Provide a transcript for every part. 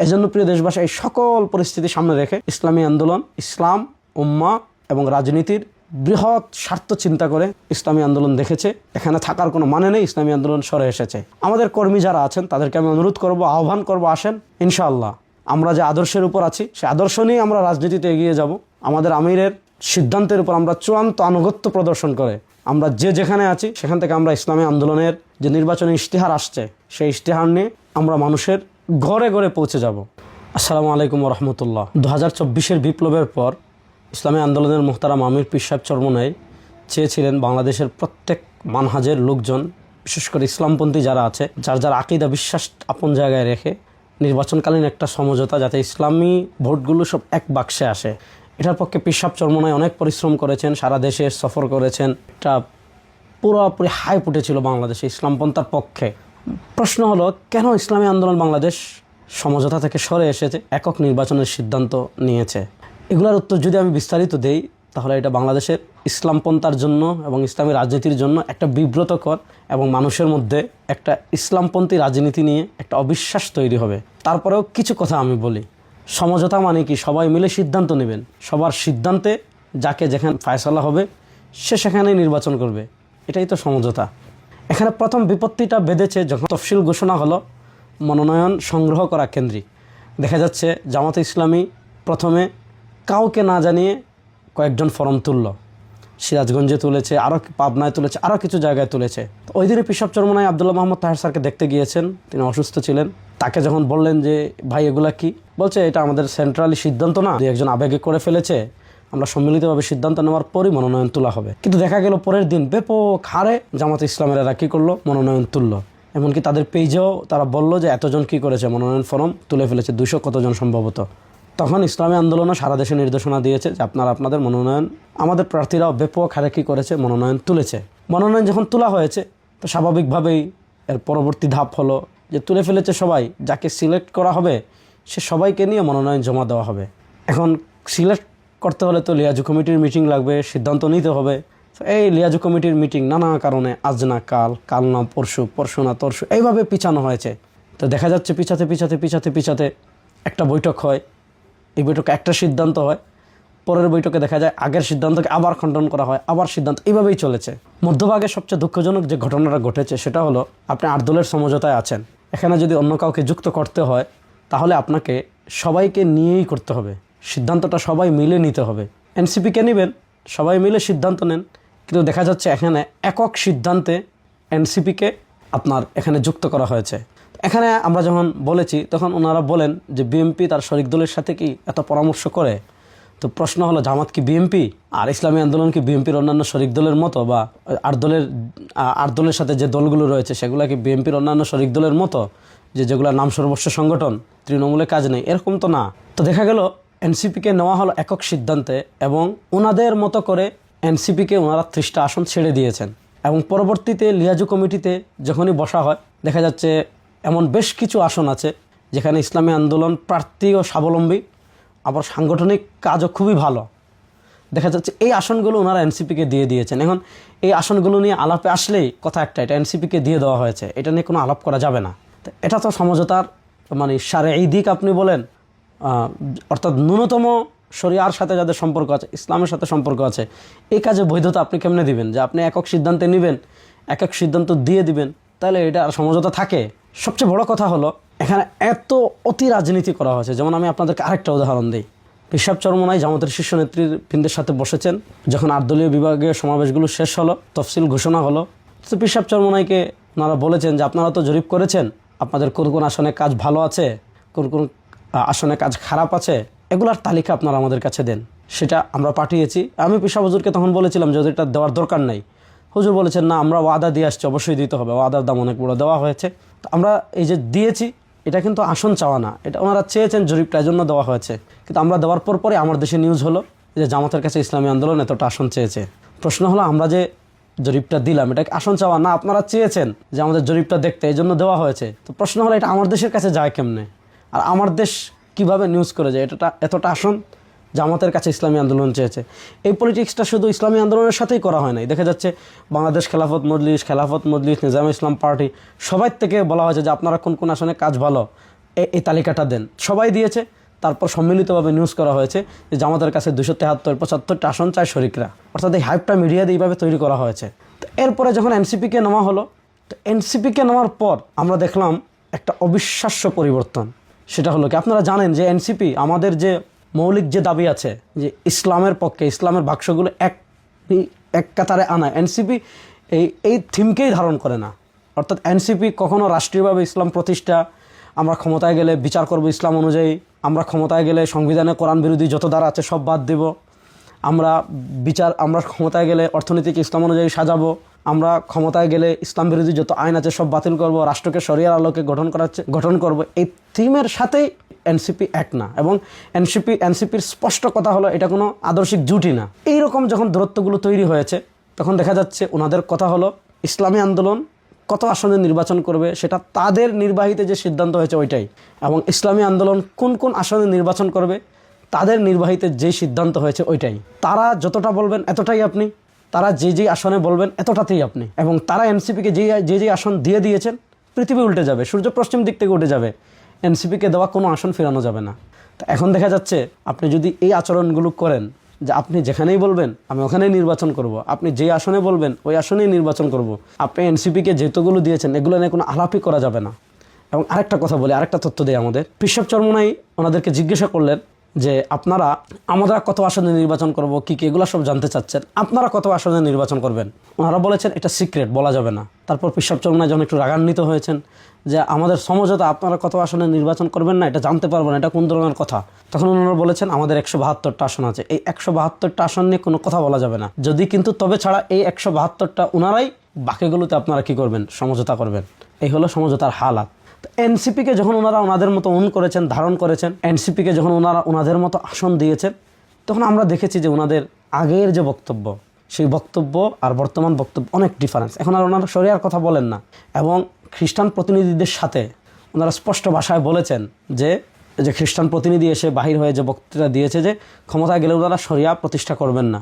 এজন্য প্রিয় দেশবাসী, এই সকল পরিস্থিতি সামনে রেখে ইসলামী আন্দোলন ইসলাম, উম্মাহ এবং রাজনীতির বৃহৎ স্বার্থ চিন্তা করে ইসলামী আন্দোলন দেখেছে এখানে থাকার কোনো মানে নেই, ইসলামী আন্দোলন সরে এসেছে। আমাদের কর্মী যারা আছেন তাদেরকে আমি অনুরোধ করব, আহ্বান করব, আসেন ইনশাআল্লাহ আমরা যে আদর্শের উপর আছি সে আদর্শ নিয়ে আমরা রাজনীতিতে এগিয়ে যাব। আমাদের আমিরের সিদ্ধান্তের উপর আমরা চূড়ান্ত আনুগত্য প্রদর্শন করে আমরা যে যেখানে আছি সেখান থেকে আমরা ইসলামী আন্দোলনের যে নির্বাচনী ইশতেহার আসছে সেই ইশতেহার নিয়ে আমরা মানুষের ঘরে ঘরে পৌঁছে যাব। আসসালামু আলাইকুম ওয়া রাহমাতুল্লাহ। 2024-এর বিপ্লবের পর ইসলামী আন্দোলনের মুহতারাম আমির পীর সাহেব চরমোনাই চেয়েছিলেন বাংলাদেশের প্রত্যেক মানহাজের লোকজন, বিশেষ করে ইসলামপন্থী যারা আছে, যার যার আকীদা বিশ্বাস আপন জায়গায় রেখে নির্বাচনকালীন একটা সমঝোতা, যাতে ইসলামী ভোটগুলো সব এক বাক্সে আসে। এটার পক্ষে পীর সাহেব চরমোনাই অনেক পরিশ্রম করেছেন, সারা দেশে সফর করেছেন। এটা পুরোপুরি হাইপ উঠেছিল বাংলাদেশে ইসলামপন্থার পক্ষে। প্রশ্ন হলো, কেন ইসলামী আন্দোলন বাংলাদেশ সমঝোতা থেকে সরে এসেছে, একক নির্বাচনের সিদ্ধান্ত নিয়েছে? এগুলোর উত্তর যদি আমি বিস্তারিত দেই তাহলে এটা বাংলাদেশের ইসলামপন্থার জন্য এবং ইসলামী রাজনীতির জন্য একটা বিব্রতকর এবং মানুষের মধ্যে একটা ইসলামপন্থী রাজনীতি নিয়ে একটা অবিশ্বাস তৈরি হবে। তারপরেও কিছু কথা আমি বলি। সমঝোতা মানে কি? সবাই মিলে সিদ্ধান্ত নেবেন, সবার সিদ্ধান্তে যাকে যেখানে ফায়সালা হবে সে সেখানেই নির্বাচন করবে, এটাই তো সমঝোতা। এখানে প্রথম বিপত্তিটা বেঁধেছে যখন তফসিল ঘোষণা হলো মনোনয়ন সংগ্রহ করা কেন্দ্রিক। দেখা যাচ্ছে জামাতে ইসলামী প্রথমে কাউকে না জানিয়ে কয়েকজন ফরম তুলল, সিরাজগঞ্জে তুলেছে, আরও পাবনায় তুলেছে, আরও কিছু জায়গায় তুলেছে। ওই দিনে পীর সাহেব চরমোনাই আব্দুল্লাহ মোহাম্মদ তাহের স্যারকে দেখতে গিয়েছেন, তিনি অসুস্থ ছিলেন। তাকে যখন বললেন যে ভাই এগুলা কি, বলছে এটা আমাদের সেন্ট্রালি সিদ্ধান্ত না, একজন আবেগে করে ফেলেছে, আমরা সম্মিলিতভাবে সিদ্ধান্ত নেওয়ার পরই মনোনয়ন তোলা হবে। কিন্তু দেখা গেল পরের দিন ব্যাপক হারে জামাতে ইসলামের এরা কী করলো, মনোনয়ন তুললো। এমনকি তাদের পেজেও তারা বলল যে এতজন কি করেছে, মনোনয়ন ফর্ম তুলে ফেলেছে, 200 কতজন সম্ভবত। তখন ইসলামী আন্দোলনও সারা দেশে নির্দেশনা দিয়েছে যে আপনারা আপনাদের মনোনয়ন, আমাদের প্রার্থীরাও ব্যাপক হারে কী করেছে, মনোনয়ন তুলেছে। মনোনয়ন যখন তোলা হয়েছে তো স্বাভাবিকভাবেই এর পরবর্তী ধাপ হলো যে তুলে ফেলেছে সবাই, যাকে সিলেক্ট করা হবে সে সবাইকে নিয়ে মনোনয়ন জমা দেওয়া হবে। এখন সিলেক্ট করতে হলে তো লিয়াজু কমিটির মিটিং লাগবে, সিদ্ধান্ত নিতে হবে। এই লিয়াজু কমিটির মিটিং নানা কারণে আজ না কাল, কাল না পরশু, পরশু না তরশু, এইভাবে পিছানো হয়েছে। তো দেখা যাচ্ছে পিছাতে একটা বৈঠক হয়, এই বৈঠকে একটা সিদ্ধান্ত হয়, পরের বৈঠকে দেখা যায় আগের সিদ্ধান্তকে আবার খণ্ডন করা হয়, আবার সিদ্ধান্ত, এইভাবেই চলেছে। মধ্যভাগে সবচেয়ে দুঃখজনক যে ঘটনাটা ঘটেছে সেটা হলো, আপনি 8 দলের সমঝোতায় আছেন, এখানে যদি অন্য কাউকে যুক্ত করতে হয় তাহলে আপনাকে সবাইকে নিয়েই করতে হবে, সিদ্ধান্তটা সবাই মিলে নিতে হবে। এনসিপিকে নেবেন, সবাই মিলে সিদ্ধান্ত নেন, কিন্তু দেখা যাচ্ছে এখানে একক সিদ্ধান্তে এনসিপিকে আপনার এখানে যুক্ত করা হয়েছে। এখানে আমরা যখন বলেছি তখন ওনারা বলেন যে বিএনপি তার শরিক দলের সাথে কি এত পরামর্শ করে। তো প্রশ্ন হলো, জামাত কি বিএনপি? আর ইসলামী আন্দোলন কি বিএনপির অন্যান্য শরিক দলের মতো, বা আট দলের সাথে যে দলগুলো রয়েছে সেগুলো কি বিএনপির অন্যান্য শরিক দলের মতো, যেগুলো নাম সর্বস্ব সংগঠন, তৃণমূলে কাজ নেই, এরকম তো না। তো দেখা গেল এনসিপিকে নেওয়া হলো একক সিদ্ধান্তে এবং ওনাদের মতো করে এনসিপিকে ওনারা 30টা আসন ছেড়ে দিয়েছেন। এবং পরবর্তীতে লিয়াজু কমিটিতে যখনই বসা হয় দেখা যাচ্ছে এমন বেশ কিছু আসন আছে যেখানে ইসলামী আন্দোলন প্রার্থী ও স্বাবলম্বী, আবার সাংগঠনিক কাজও খুবই ভালো। দেখা যাচ্ছে এই আসনগুলো ওনারা এনসিপিকে দিয়ে দিয়েছেন। এখন এই আসনগুলো নিয়ে আলাপে আসলেই কথা একটা, এটা এনসিপিকে দিয়ে দেওয়া হয়েছে, এটা নিয়ে কোনো আলাপ করা যাবে না। তো এটা তো সমঝোতার মানে শারঈ দিক আপনি বলেন, অর্থাৎ ন্যূনতম শরিয়ার সাথে যাদের সম্পর্ক আছে, ইসলামের সাথে সম্পর্ক আছে, এই কাজে বৈধতা আপনি কেমনে দিবেন? যে আপনি একক সিদ্ধান্তে নেবেন, একক সিদ্ধান্ত দিয়ে দিবেন, তাহলে এটা সমঝোতা থাকে? সবচেয়ে বড় কথা হলো এখানে এত অতি রাজনীতি করা হয়েছে। যেমন আমি আপনাদেরকে আরেকটা উদাহরণ দিই। পীর সাহেব চরমোনাই জামাতের শীর্ষ নেতৃবৃন্দের সাথে বসেছেন, যখন 8 দলীয় বিভাগীয় সমাবেশগুলো শেষ হলো, তফসিল ঘোষণা হলো, তো পীর সাহেব চরমোনাইকে ওনারা বলেছেন যে আপনারা তো জরিপ করেছেন, আপনাদের কোন কোন আসনে কাজ ভালো আছে, কোন কোন আসনে কাজ খারাপ আছে, এগুলার তালিকা আপনারা আমাদের কাছে দেন। সেটা আমরা পাঠিয়েছি। আমি পীর সাহেব হুজুরকে তখন বলেছিলাম যে এটা দেওয়ার দরকার নাই। হুজুর বলেছেন না, আমরা ওয়াদা দিয়ে আসছি, অবশ্যই দিতে হবে, ওয়াদার দাম অনেক বড়, দেওয়া হয়েছে। তো আমরা এই যে দিয়েছি, এটা কিন্তু আসন চাওয়া না, এটা ওনারা চেয়েছেন জরিপটার জন্য দেওয়া হয়েছে। কিন্তু আমরা দেওয়ার পরে আমার দেশে নিউজ হলো যে জামাতের কাছে ইসলামী আন্দোলন এতটা আসন চেয়েছে। প্রশ্ন হলো, আমরা যে জরিপটা দিলাম এটা আসন চাওয়া না, আপনারা চেয়েছেন যে আমাদের জরিপটা দেখতে, এই জন্য দেওয়া হয়েছে। তো প্রশ্ন হলো, এটা আমার দেশের কাছে যায় কেমনে? আর আমার দেশ কিভাবে নিউজ করে যায় এতটা আসন জামাতের কাছে ইসলামী আন্দোলন চেয়েছে? এই পলিটিক্সটা শুধু ইসলামী আন্দোলনের সাথেই করা হয় নাই। দেখা যাচ্ছে বাংলাদেশ খেলাফত মজলিস, নিজামে ইসলাম পার্টি, সবাই থেকে বলা হয়েছে যে আপনারা কোন কোন আসনে কাজ ভালো, এই তালিকাটা দেন। সবাই দিয়েছে, তারপর সম্মিলিতভাবে নিউজ করা হয়েছে যে জামাতের কাছে 273-75টা আসন চায় শরিকরা। অর্থাৎ এই হাইপটা মিডিয়াতে এইভাবে তৈরি করা হয়েছে। তো এরপরে যখন এনসিপিকে নেওয়া হলো, তো এনসিপিকে নেওয়ার পর আমরা দেখলাম একটা অবিশ্বাস্য পরিবর্তন। সেটা হলো কি, আপনারা জানেন যে এনসিপি আমাদের যে মৌলিক যে দাবি আছে যে ইসলামের পক্ষে, ইসলামের বাক্সগুলো এক কাতারে আনা, এনসিপি এই থিমকেই ধারণ করে না। অর্থাৎ এনসিপি কখনো রাষ্ট্রীয়ভাবে ইসলাম প্রতিষ্ঠা, আমরা ক্ষমতায় গেলে বিচার করব ইসলাম অনুযায়ী, আমরা ক্ষমতায় গেলে সংবিধানে কোরআন বিরোধী যত ধারা আছে সব বাদ দেব, আমরা ক্ষমতায় গেলে অর্থনীতিকে ইসলাম অনুযায়ী সাজাবো, আমরা ক্ষমতায় গেলে ইসলাম বিরোধী যত আইন আছে সব বাতিল করব, রাষ্ট্রকে শরিয়ার আলোকে গঠন করব, এই থিমের সাথেই এনসিপি এক না। এবং এনসিপির স্পষ্ট কথা হলো এটা কোনো আদর্শিক জুটি না। এইরকম যখন দূরত্বগুলো তৈরি হয়েছে, তখন দেখা যাচ্ছে ওনাদের কথা হলো ইসলামী আন্দোলন কত আসনে নির্বাচন করবে সেটা তাদের নির্বাহীতে যে সিদ্ধান্ত হয়েছে ওইটাই, এবং ইসলামী আন্দোলন কোন কোন আসনে নির্বাচন করবে তাদের নির্বাহীতে যে সিদ্ধান্ত হয়েছে ওইটাই। তারা যতটা বলবেন এতটাই আপনি, তারা যে আসনে বলবেন এতটাতেই আপনি। এবং তারা এনসিপিকে যে আসন দিয়ে দিয়েছেন, পৃথিবী উল্টে যাবে, সূর্য পশ্চিম দিক থেকে উঠে যাবে, এনসিপিকে দেওয়া কোনো আসন ফেরানো যাবে না। তো এখন দেখা যাচ্ছে আপনি যদি এই আচরণগুলো করেন যে আপনি যেখানেই বলবেন আমি ওখানেই নির্বাচন করব, আপনি যে আসনে বলবেন ওই আসনেই নির্বাচন করব, আপনি এনসিপিকে যেতগুলো দিয়েছেন এগুলো নিয়ে কোনো আলাপই করা যাবে না। এবং আরেকটা কথা বলি, আরেকটা তথ্য দেয় আমাদের, পিশাব চরমোনাই ওনাদেরকে জিজ্ঞাসা করলেন যে আপনারা আমরা কত আসনে নির্বাচন করব, কি এগুলো সব জানতে চাচ্ছেন, আপনারা কত আসনে নির্বাচন করবেন। ওনারা বলেছেন এটা সিক্রেট, বলা যাবে না। তারপর পিশাব চরমোনাই যখন একটু রাগান্বিত হয়েছেন যে আমাদের সমঝোতা, আপনারা কত আসনে নির্বাচন করবেন না এটা জানতে পারবো না, এটা কোন ধরনের কথা, তখন ওনারা বলেছেন আমাদের 172টা আসন আছে, এই 172টা আসন নিয়ে কোনো কথা বলা যাবে না, যদি কিন্তু তবে ছাড়া এই 172টা ওনারাই বাকিগুলোতে আপনারা কি করবেন, সমঝোতা করবেন। এই হলো সমঝোতার হালাত। এনসিপিকে যখন ওনারা ওনাদের মতো করেছেন, ধারণ করেছেন, এনসিপিকে যখন ওনারা ওনাদের মতো আসন দিয়েছেন, তখন আমরা দেখেছি যে ওনাদের আগের যে বক্তব্য, সেই বক্তব্য আর বর্তমান বক্তব্য অনেক ডিফারেন্স। এখন আর ওনারা শরিয়ার কথা বলেন না, এবং খ্রিস্টান প্রতিনিধিদের সাথে ওনারা স্পষ্ট ভাষায় বলেছেন যে খ্রিস্টান প্রতিনিধি এসে বাহির হয়ে যে বক্তৃতা দিয়েছে যে ক্ষমতায় গেলে ওনারা শরিয়া প্রতিষ্ঠা করবেন না,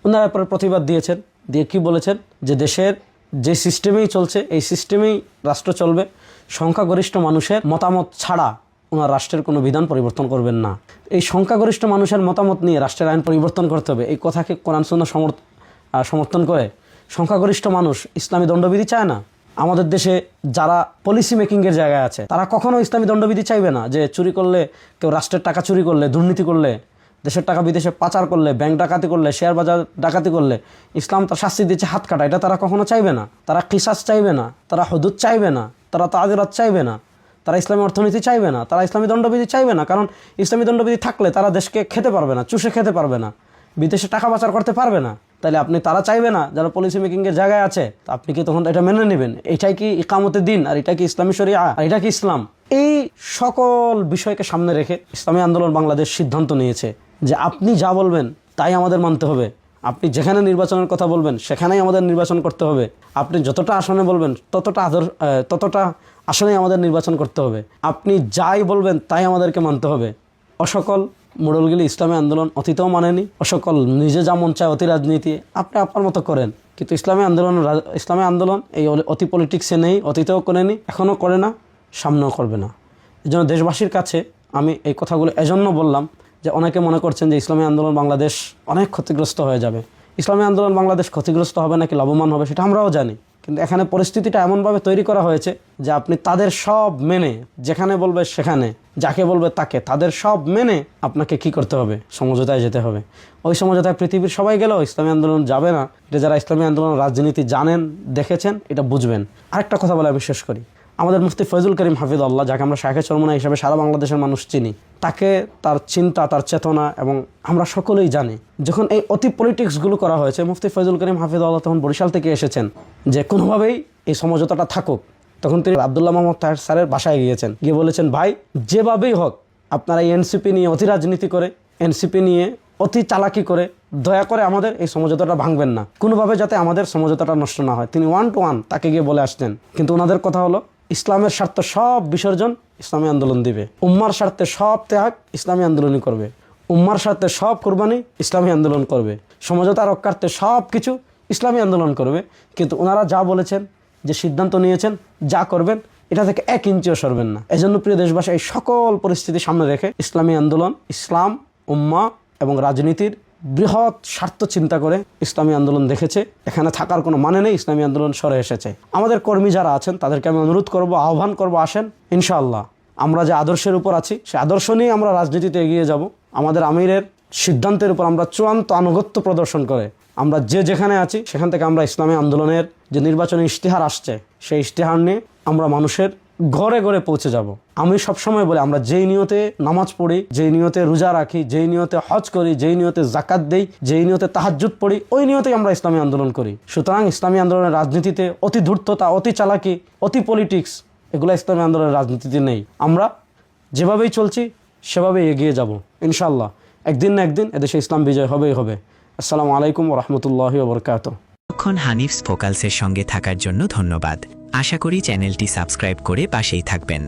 ওনারা এরপরে প্রতিবাদ দিয়েছেন, দিয়ে কি বলেছেন যে দেশের যে সিস্টেমেই চলছে এই সিস্টেমেই রাষ্ট্র চলবে, সংখ্যাগরিষ্ঠ মানুষের মতামত ছাড়া ওনার রাষ্ট্রের কোনো বিধান পরিবর্তন করবেন না। এই সংখ্যাগরিষ্ঠ মানুষের মতামত নিয়ে রাষ্ট্রের আইন পরিবর্তন করতে হবে, এই কথাকে কোরআন সুন্নাহ সমর্থন করে। সংখ্যাগরিষ্ঠ মানুষ ইসলামী দণ্ডবিধি চায় না। আমাদের দেশে যারা পলিসি মেকিংয়ের জায়গায় আছে তারা কখনো ইসলামী দণ্ডবিধি চাইবে না, যে চুরি করলে, কেউ রাষ্ট্রের টাকা চুরি করলে, দুর্নীতি করলে, দেশের টাকা বিদেশে পাচার করলে, ব্যাংক ডাকাতি করলে, শেয়ার বাজার ডাকাতি করলে ইসলাম তার শাস্তি দিচ্ছে হাত কাটা, এটা তারা কখনো চাইবে না। তারা কিসাস চাইবে না, তারা হুদুদ চাইবে না, তারা তাজিরাত চাইবে না, তারা ইসলামী অর্থনীতি চাইবে না, তারা ইসলামী দণ্ডবিধি চাইবে না। কারণ ইসলামী দণ্ডবিধি থাকলে তারা দেশকে খেতে পারবে না, চুষে খেতে পারবে না, বিদেশে টাকা পাচার করতে পারবে না। তাহলে আপনি তারা চাইবে না যারা পলিসি মেকিংয়ের জায়গায় আছে, আপনি কি তখন এটা মেনে নেবেন? এটাই কি ইকামতে দিন? আর এটা কি ইসলামী শরিয়া? আর এটা কি ইসলাম? এই সকল বিষয়কে সামনে রেখে ইসলামী আন্দোলন বাংলাদেশ সিদ্ধান্ত নিয়েছে যে আপনি যা বলবেন তাই আমাদের মানতে হবে, আপনি যেখানে নির্বাচনের কথা বলবেন সেখানেই আমাদের নির্বাচন করতে হবে, আপনি যতটা আসনে বলবেন ততটা আসনেই আমাদের নির্বাচন করতে হবে, আপনি যাই বলবেন তাই আমাদেরকে মানতে হবে। অসকল মোড়লগুলি ইসলামী আন্দোলন অতীতেও মানেনি, অসকল নিজে যা মন চায় অতি রাজনীতি আপনি আপনার মতো করেন, কিন্তু ইসলামী আন্দোলন এই অতি পলিটিক্সে নেই, অতীতেও করেনি, এখনও করে না, সামনেও করবে না। এই জন্য দেশবাসীর কাছে আমি এই কথাগুলো এজন্য বললাম যে অনেকে মনে করছেন যে ইসলামী আন্দোলন বাংলাদেশ অনেক ক্ষতিগ্রস্ত হয়ে যাবে। ইসলামী আন্দোলন বাংলাদেশ ক্ষতিগ্রস্ত হবে নাকি লাভবান হবে সেটা আমরাও জানি, কিন্তু এখানে পরিস্থিতিটা এমনভাবে তৈরি করা হয়েছে যে আপনি তাদের সব মেনে, যেখানে বলবে সেখানে, যাকে বলবে তাকে, তাদের সব মেনে আপনাকে কি করতে হবে, সমঝোতায় যেতে হবে। ওই সমঝোতায় পৃথিবীর সবাই গেলেও ইসলামী আন্দোলন যাবে না। এটা যারা ইসলামী আন্দোলন রাজনীতি জানেন, দেখেছেন, এটা বুঝবেন। আরেকটা কথা বলে আমি শেষ করি, আমাদের মুফতি ফয়জুল করিম হাফিজাল্লাহ, যাকে আমরা শাইখে চরমোনাই হিসাবে সারা বাংলাদেশের মানুষ চিনি, তাকে, তার চিন্তা, তার চেতনা, এবং আমরা সকলেই জানি যখন এই অতি পলিটিক্সগুলো করা হয়েছে, মুফতি ফয়জুল করিম হাফিজাল্লাহ তখন বরিশাল থেকে এসেছেন যে কোনোভাবেই এই সমঝোতাটা থাকুক। তখন তিনি আব্দুল্লাহ মোহাম্মদ তাহের স্যারের বাসায় গিয়েছেন, গিয়ে বলেছেন ভাই যেভাবেই হোক আপনারা এই এনসিপি নিয়ে অতি রাজনীতি করে, এনসিপি নিয়ে অতি চালাকি করে দয়া করে আমাদের এই সমঝোতাটা ভাঙবেন না, কোনোভাবে যাতে আমাদের সমঝোতাটা নষ্ট না হয়। তিনি 1 to 1 তাকে গিয়ে বলে আসতেন। কিন্তু ওনাদের কথা হলো ইসলামের স্বার্থ সব বিসর্জন ইসলামী আন্দোলন দিবে, উম্মার স্বার্থে সব ত্যাগ ইসলামী আন্দোলনই করবে, উম্মার স্বার্থে সব কোরবানি ইসলামী আন্দোলন করবে, সমঝোতা রক্ষার্থে সব কিছু ইসলামী আন্দোলন করবে। কিন্তু ওনারা যা বলেছেন, যে সিদ্ধান্ত নিয়েছেন, যা করবেন, এটা থেকে 1 ইঞ্চিও সরবেন না। এজন্য প্রিয় দেশবাসী, এই সকল পরিস্থিতি সামনে রেখে ইসলামী আন্দোলন ইসলাম, উম্মাহ এবং রাজনীতির বৃহৎ স্বার্থ চিন্তা করে ইসলামী আন্দোলন দেখেছে এখানে থাকার কোনো মানে নেই, ইসলামী আন্দোলন সরে এসেছে। আমাদের কর্মী যারা আছেন তাদেরকে আমি অনুরোধ করব, আহ্বান করব, আসেন ইনশাআল্লাহ আমরা যে আদর্শের উপর আছি সে আদর্শ নিয়ে আমরা রাজনীতিতে এগিয়ে যাব। আমাদের আমিরের সিদ্ধান্তের উপর আমরা চূড়ান্ত আনুগত্য প্রদর্শন করে আমরা যে যেখানে আছি সেখান থেকে আমরা ইসলামী আন্দোলনের যে নির্বাচনী ইশতেহার আসছে সেই ইশতেহার নিয়ে আমরা মানুষের ঘরে ঘরে পৌঁছে যাব। আমি সবসময় বলি, আমরা যেই নিয়তে নামাজ পড়ি, যেই নিয়তে রোজা রাখি, যেই নিয়তে হজ করি, যেই নিয়তে জাকাত দেই, যেই নিয়তে তাহাজ্জুদ পড়ি, ওই নিয়তেই আমরা ইসলামী আন্দোলন করি। সুতরাং ইসলামী আন্দোলনের রাজনীতিতে অতি ধূর্ততা, অতি চালাকি, অতি পলিটিক্স এগুলো ইসলামী আন্দোলনের রাজনীতিতে নেই। আমরা যেভাবেই চলছি সেভাবেই এগিয়ে যাব ইনশাআল্লাহ। একদিন না একদিন এদেশে ইসলাম বিজয় হবেই হবে। আসসালামু আলাইকুম ওয়া রাহমাতুল্লাহি ওয়া বারাকাতুহু। হানিফস ফোকালসের সঙ্গে থাকার জন্য ধন্যবাদ। আশা করি চ্যানেলটি সাবস্ক্রাইব করে পাশেই থাকবেন।